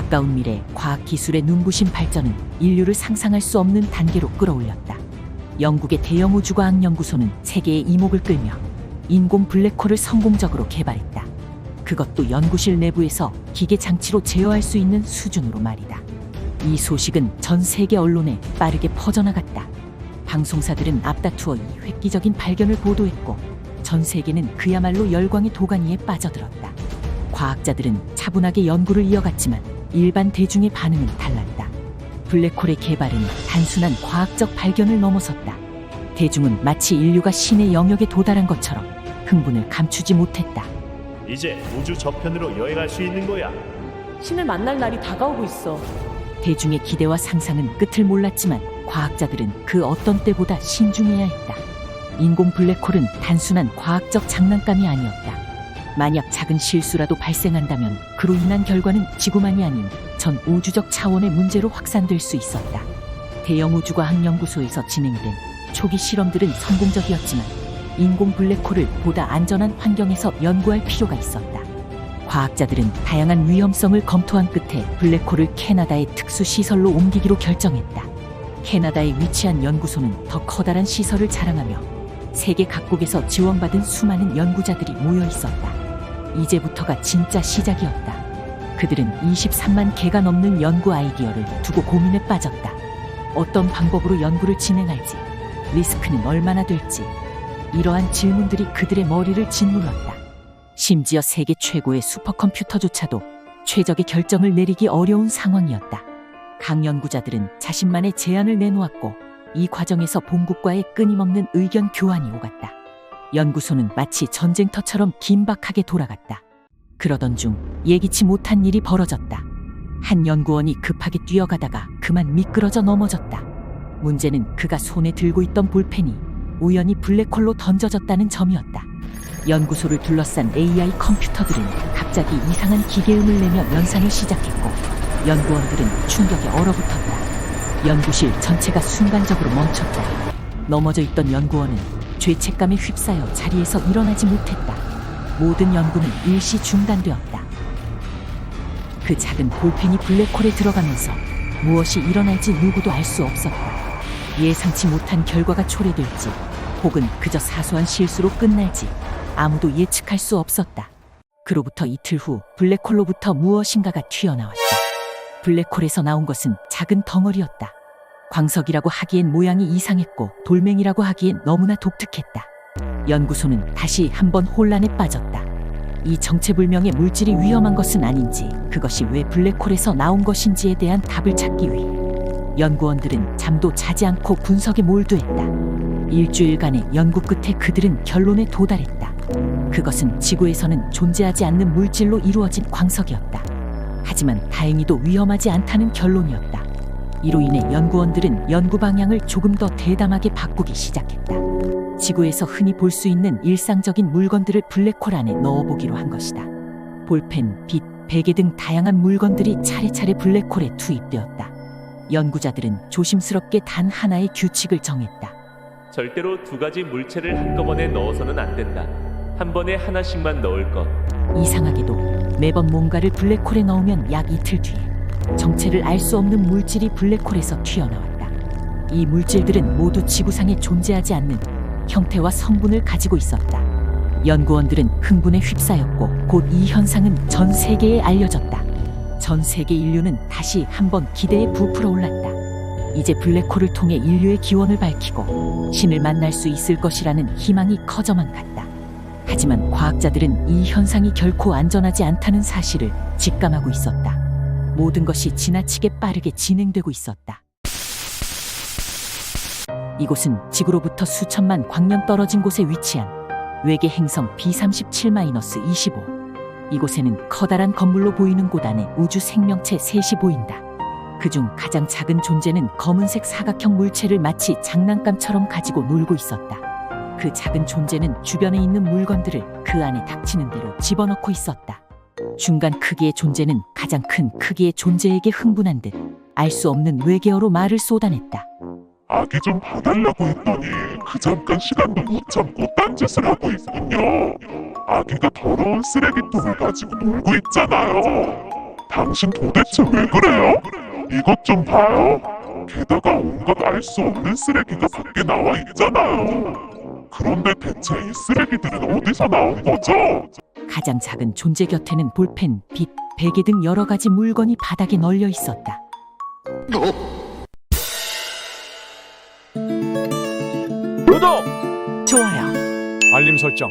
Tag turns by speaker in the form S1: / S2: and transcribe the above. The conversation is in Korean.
S1: 가까운 미래 과학기술의 눈부신 발전은 인류를 상상할 수 없는 단계로 끌어올렸다. 영국의 대형 우주과학연구소는 세계의 이목을 끌며 인공 블랙홀을 성공적으로 개발했다. 그것도 연구실 내부에서 기계 장치로 제어할 수 있는 수준으로 말이다. 이 소식은 전 세계 언론에 빠르게 퍼져나갔다. 방송사들은 앞다투어 이 획기적인 발견을 보도했고 전 세계는 그야말로 열광의 도가니에 빠져들었다. 과학자들은 차분하게 연구를 이어갔지만 일반 대중의 반응은 달랐다. 블랙홀의 개발은 단순한 과학적 발견을 넘어섰다. 대중은 마치 인류가 신의 영역에 도달한 것처럼 흥분을 감추지 못했다.
S2: 이제 우주 저편으로 여행할 수 있는 거야.
S3: 신을 만날 날이 다가오고 있어.
S1: 대중의 기대와 상상은 끝을 몰랐지만 과학자들은 그 어떤 때보다 신중해야 했다. 인공 블랙홀은 단순한 과학적 장난감이 아니었다. 만약 작은 실수라도 발생한다면 그로 인한 결과는 지구만이 아닌 전 우주적 차원의 문제로 확산될 수 있었다. 대형 우주과학연구소에서 진행된 초기 실험들은 성공적이었지만 인공 블랙홀을 보다 안전한 환경에서 연구할 필요가 있었다. 과학자들은 다양한 위험성을 검토한 끝에 블랙홀을 캐나다의 특수시설로 옮기기로 결정했다. 캐나다에 위치한 연구소는 더 커다란 시설을 자랑하며 세계 각국에서 지원받은 수많은 연구자들이 모여 있었다. 이제부터가 진짜 시작이었다. 그들은 23만 개가 넘는 연구 아이디어를 두고 고민에 빠졌다. 어떤 방법으로 연구를 진행할지, 리스크는 얼마나 될지, 이러한 질문들이 그들의 머리를 짓눌렀다. 심지어 세계 최고의 슈퍼컴퓨터조차도 최적의 결정을 내리기 어려운 상황이었다. 각 연구자들은 자신만의 제안을 내놓았고 이 과정에서 본국과의 끊임없는 의견 교환이 오갔다. 연구소는 마치 전쟁터처럼 긴박하게 돌아갔다. 그러던 중 예기치 못한 일이 벌어졌다. 한 연구원이 급하게 뛰어가다가 그만 미끄러져 넘어졌다. 문제는 그가 손에 들고 있던 볼펜이 우연히 블랙홀로 던져졌다는 점이었다. 연구소를 둘러싼 AI 컴퓨터들은 갑자기 이상한 기계음을 내며 연산을 시작했고 연구원들은 충격에 얼어붙었다. 연구실 전체가 순간적으로 멈췄다. 넘어져 있던 연구원은 죄책감에 휩싸여 자리에서 일어나지 못했다. 모든 연구는 일시 중단되었다. 그 작은 볼펜이 블랙홀에 들어가면서 무엇이 일어날지 누구도 알 수 없었다. 예상치 못한 결과가 초래될지 혹은 그저 사소한 실수로 끝날지 아무도 예측할 수 없었다. 그로부터 이틀 후 블랙홀로부터 무엇인가가 튀어나왔다. 블랙홀에서 나온 것은 작은 덩어리였다. 광석이라고 하기엔 모양이 이상했고 돌멩이라고 하기엔 너무나 독특했다. 연구소는 다시 한번 혼란에 빠졌다. 이 정체불명의 물질이 위험한 것은 아닌지, 그것이 왜 블랙홀에서 나온 것인지에 대한 답을 찾기 위해 연구원들은 잠도 자지 않고 분석에 몰두했다. 일주일간의 연구 끝에 그들은 결론에 도달했다. 그것은 지구에서는 존재하지 않는 물질로 이루어진 광석이었다. 하지만 다행히도 위험하지 않다는 결론이었다. 이로 인해 연구원들은 연구 방향을 조금 더 대담하게 바꾸기 시작했다. 지구에서 흔히 볼 수 있는 일상적인 물건들을 블랙홀 안에 넣어보기로 한 것이다. 볼펜, 빗, 베개 등 다양한 물건들이 차례차례 블랙홀에 투입되었다. 연구자들은 조심스럽게 단 하나의 규칙을 정했다.
S2: 절대로 두 가지 물체를 한꺼번에 넣어서는 안 된다. 한 번에 하나씩만 넣을 것.
S1: 이상하게도 매번 뭔가를 블랙홀에 넣으면 약 이틀 뒤에 정체를 알 수 없는 물질이 블랙홀에서 튀어나왔다. 이 물질들은 모두 지구상에 존재하지 않는 형태와 성분을 가지고 있었다. 연구원들은 흥분에 휩싸였고 곧 이 현상은 전 세계에 알려졌다. 전 세계 인류는 다시 한번 기대에 부풀어 올랐다. 이제 블랙홀을 통해 인류의 기원을 밝히고 신을 만날 수 있을 것이라는 희망이 커져만 갔다. 하지만 과학자들은 이 현상이 결코 안전하지 않다는 사실을 직감하고 있었다. 모든 것이 지나치게 빠르게 진행되고 있었다. 이곳은 지구로부터 수천만 광년 떨어진 곳에 위치한 외계 행성 B37-25. 이곳에는 커다란 건물로 보이는 곳 안에 우주 생명체 셋이 보인다. 그중 가장 작은 존재는 검은색 사각형 물체를 마치 장난감처럼 가지고 놀고 있었다. 그 작은 존재는 주변에 있는 물건들을 그 안에 닥치는 대로 집어넣고 있었다. 중간 크기의 존재는 가장 큰 크기의 존재에게 흥분한 듯 알 수 없는 외계어로 말을 쏟아냈다.
S4: 아기 좀 봐달라고 했더니 그 잠깐 시간도 못 참고 딴짓을 하고 있군요. 아기가 더러운 쓰레기통을 가지고 놀고 있잖아요. 당신 도대체 왜 그래요? 이것 좀 봐요. 게다가 온갖 알 수 없는 쓰레기가 밖에 나와 있잖아요. 그런데 대체 이 쓰레기들은 어디서 나온 거죠?
S1: 가장 작은 존재 곁에는 볼펜, 빗, 베개 등 여러 가지 물건이 바닥에 널려 있었다.
S5: 구독!
S1: 좋아요.
S5: 알림 설정